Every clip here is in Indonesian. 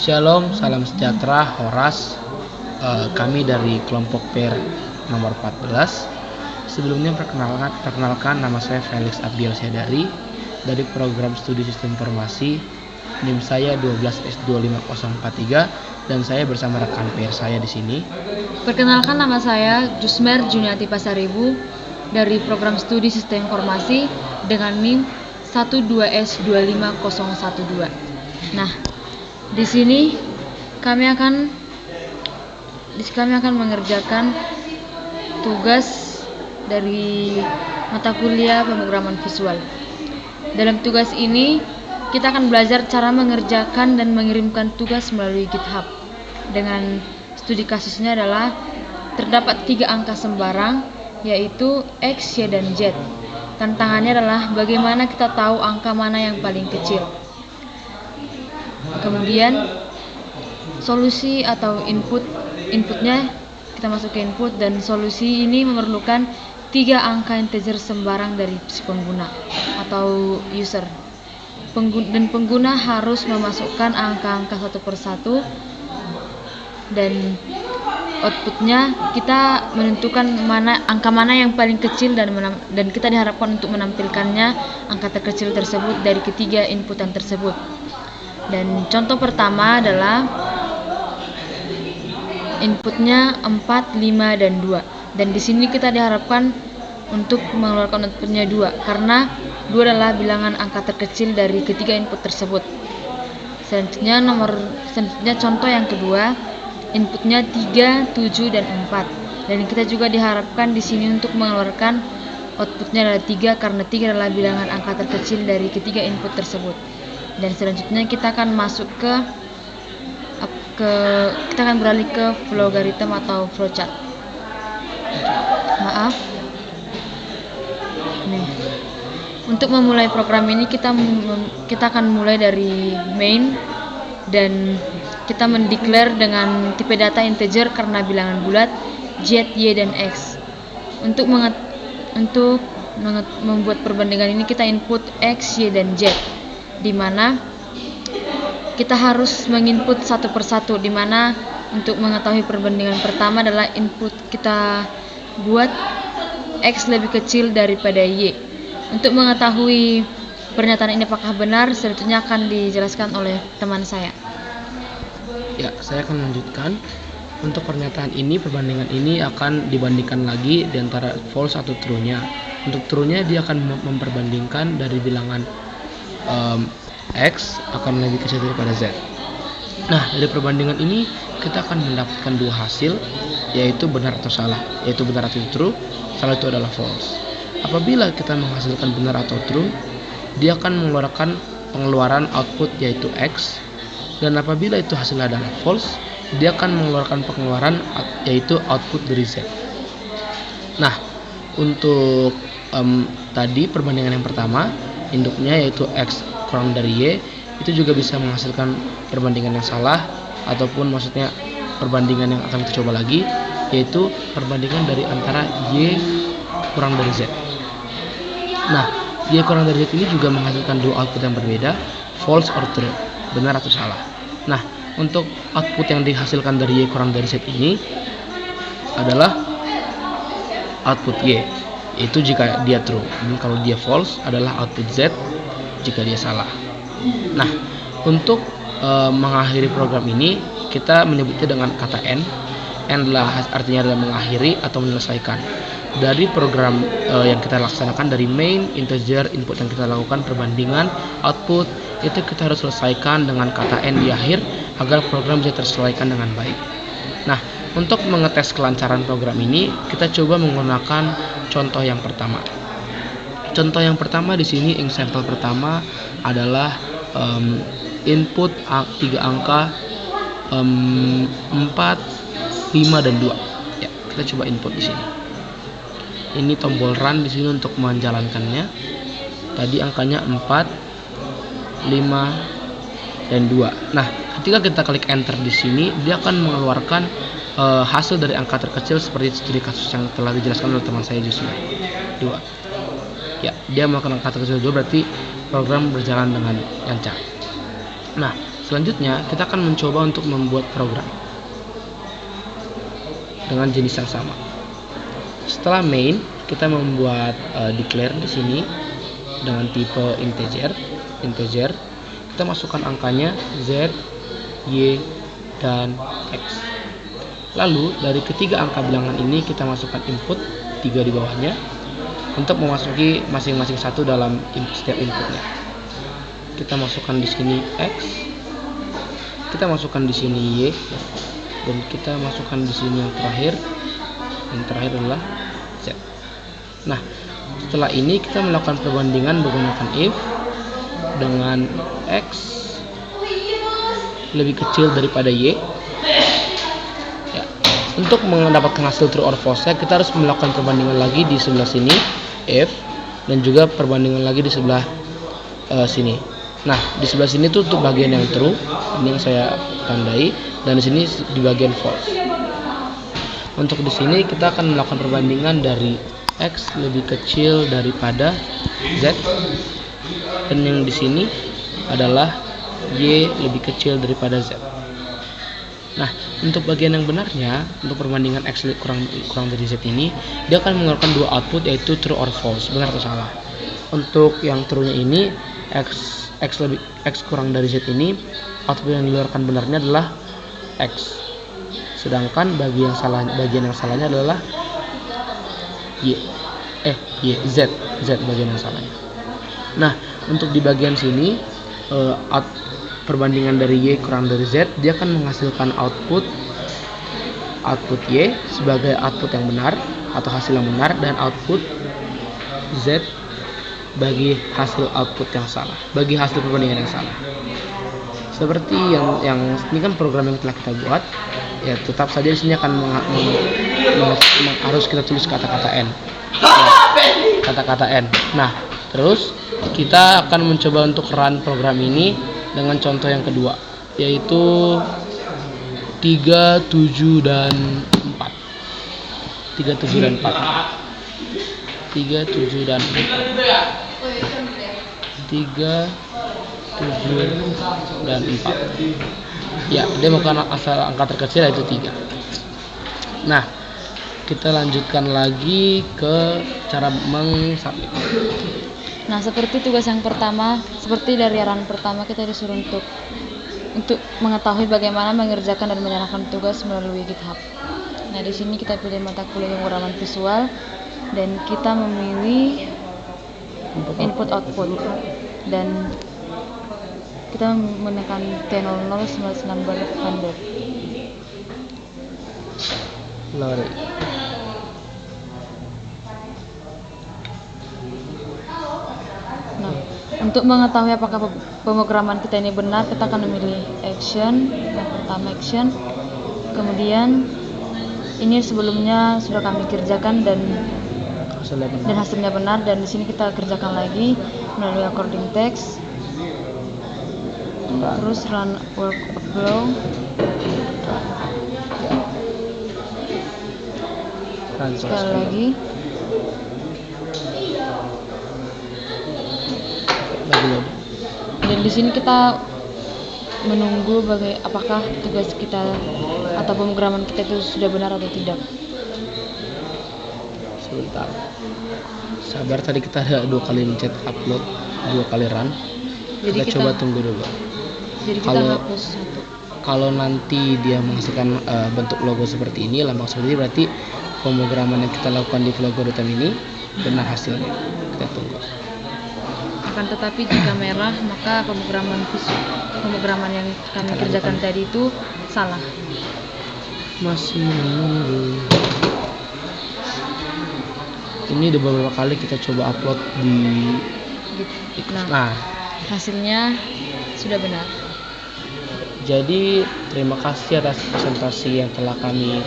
Shalom, salam sejahtera, Horas. Kami dari kelompok PER nomor 14. Sebelumnya perkenalkan nama saya Felix Abdiel Syadari dari program studi sistem informasi. NIM saya 12S25043 dan saya bersama rekan PER saya di sini. Perkenalkan, nama saya Jusmer Juniati Pasaribu dari program studi sistem informasi dengan NIM 12S25012. Nah, di sini kami akan mengerjakan tugas dari mata kuliah pemrograman visual. Dalam tugas ini kita akan belajar cara mengerjakan dan mengirimkan tugas melalui GitHub. Dengan studi kasusnya adalah terdapat 3 angka sembarang, yaitu X, Y, dan Z. Tantangannya adalah bagaimana kita tahu angka mana yang paling kecil. Kemudian solusi atau inputnya kita masuk ke input, dan solusi ini memerlukan 3 angka integer sembarang dari si pengguna atau user. Dan pengguna harus memasukkan angka-angka satu persatu, dan outputnya kita menentukan angka mana yang paling kecil, dan kita diharapkan untuk menampilkannya angka terkecil tersebut dari ketiga inputan tersebut. Dan contoh pertama adalah inputnya 4, 5, dan 2. Dan di sini kita diharapkan untuk mengeluarkan outputnya 2 karena 2 adalah bilangan angka terkecil dari ketiga input tersebut. Selanjutnya contoh yang kedua, inputnya 3, 7, dan 4. Dan kita juga diharapkan di sini untuk mengeluarkan outputnya adalah 3 karena 3 adalah bilangan angka terkecil dari ketiga input tersebut. Dan selanjutnya kita akan kita akan beralih ke logaritma atau flowchart. Untuk memulai program ini kita akan mulai dari main, dan kita mendeklar dengan tipe data integer karena bilangan bulat Z, Y, dan X. Untuk membuat perbandingan ini kita input X, Y, dan Z, di mana kita harus menginput satu persatu, di mana untuk mengetahui perbandingan pertama adalah input kita buat X lebih kecil daripada Y. Untuk mengetahui pernyataan ini apakah benar, selanjutnya akan dijelaskan oleh teman saya. Ya, saya akan lanjutkan. Untuk pernyataan ini, perbandingan ini akan dibandingkan lagi di antara false atau true-nya. Untuk true-nya dia akan memperbandingkan dari bilangan X akan lebih kecil daripada Z. Nah, dari perbandingan ini kita akan mendapatkan 2 hasil, yaitu benar atau salah. Yaitu benar atau true, salah itu adalah false. Apabila kita menghasilkan benar atau true, dia akan mengeluarkan pengeluaran output yaitu X. Dan apabila itu hasilnya adalah false, dia akan mengeluarkan pengeluaran yaitu output dari Z. Nah, untuk tadi perbandingan yang pertama, induknya yaitu X kurang dari Y, itu juga bisa menghasilkan perbandingan yang salah, ataupun maksudnya perbandingan yang akan kita coba lagi, yaitu perbandingan dari antara Y kurang dari Z. Nah, Y kurang dari Z ini juga menghasilkan 2 output yang berbeda, false or true, benar atau salah. Nah, untuk output yang dihasilkan dari Y kurang dari Z ini adalah output Y, itu jika dia true, dan kalau dia false adalah output Z jika dia salah. Nah, untuk mengakhiri program ini kita menyebutnya dengan kata N. N artinya adalah mengakhiri atau menyelesaikan. Dari program yang kita laksanakan, dari main, integer, input yang kita lakukan, perbandingan, output, itu kita harus selesaikan dengan kata N di akhir agar program bisa terselesaikan dengan baik. Nah, untuk mengetes kelancaran program ini, kita coba menggunakan contoh yang pertama. Contoh yang pertama di sini, example pertama adalah input 3 angka 4, 5, dan 2. Ya, kita coba input di sini. Ini tombol run di sini untuk menjalankannya. Tadi angkanya 4, 5, dan 2. Nah, ketika kita klik enter di sini, dia akan mengeluarkan hasil dari angka terkecil seperti studi kasus yang telah dijelaskan oleh teman saya Jusmer 2. Ya, dia melakukan angka terkecil 2, berarti program berjalan dengan lancar. Nah, Selanjutnya kita akan mencoba untuk membuat program dengan jenis yang sama. Setelah main, kita membuat declare di sini dengan tipe integer. Kita masukkan angkanya z, y, dan x. Lalu dari ketiga angka bilangan ini kita masukkan input 3 di bawahnya untuk memasuki masing-masing satu dalam setiap inputnya. Kita masukkan di sini x, kita masukkan di sini y, dan kita masukkan di sini yang terakhir adalah z. Nah, setelah ini kita melakukan perbandingan menggunakan if dengan x lebih kecil daripada y. Ya, untuk mendapatkan hasil true or false, kita harus melakukan perbandingan lagi di sebelah sini if, dan juga perbandingan lagi di sebelah sini. Nah, di sebelah sini tuh untuk bagian yang true, ini yang saya tandai, dan di sini di bagian false. Untuk di sini kita akan melakukan perbandingan dari x lebih kecil daripada z, dan yang di sini adalah y lebih kecil daripada z. Nah, untuk bagian yang benarnya, untuk perbandingan x kurang dari z ini, dia akan mengeluarkan dua output, yaitu true or false, benar atau salah. Untuk yang true-nya ini, x kurang dari z ini, output yang dikeluarkan benarnya adalah x. Sedangkan bagian yang salahnya adalah z bagian yang salahnya. Nah, untuk di bagian sini perbandingan dari y kurang dari z, dia akan menghasilkan output y sebagai output yang benar atau hasil yang benar, dan output z bagi hasil output yang salah, bagi hasil perbandingan yang salah. Seperti yang ini kan program yang telah kita buat, ya tetap saja di sini akan harus kita tulis kata-kata n. Kata-kata n. Nah, terus kita akan mencoba untuk run program ini dengan contoh yang kedua, yaitu 3, 7, dan 4. 3, 7, dan 4. 3, 7, dan 4. 3, 7, dan 4. Ya, dia bukan asal angka terkecil, yaitu 3. Nah, kita lanjutkan lagi ke cara mengsubmit. Nah, seperti tugas yang pertama, seperti dari run pertama, kita disuruh untuk mengetahui bagaimana mengerjakan dan menyerahkan tugas melalui GitHub. Nah, di sini kita pilih mata kuliah pemrograman visual dan kita memilih input output, dan kita menekan T00 smart number 100. Lari. Nah, untuk mengetahui apakah pemrograman kita ini benar, kita akan memilih action. Yang pertama action, kemudian ini sebelumnya sudah kami kerjakan dan hasilnya benar, dan di sini kita kerjakan lagi melalui according text, terus run workflow, sekali lagi. Dan di sini kita menunggu apakah tugas kita atau pemrograman kita itu sudah benar atau tidak. Sebentar, sabar, tadi kita ada 2 kali mencet upload, 2 kali run. Jadi kita coba tunggu dulu. Jadi kita hapus satu. Kalau nanti dia menghasilkan bentuk logo seperti ini, lambang seperti ini, berarti pemrograman yang kita lakukan di vlogger.m ini benar hasilnya. Kita tunggu. Akan tetapi jika merah, maka pemrograman yang kami kerjakan tadi itu salah. Masih menunggu. Ini udah beberapa kali kita coba upload di nah, hasilnya sudah benar. Jadi terima kasih atas presentasi yang telah kami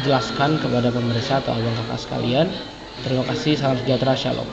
jelaskan kepada pemirsa atau abang kakak sekalian. Terima kasih, salam sejahtera, shalom.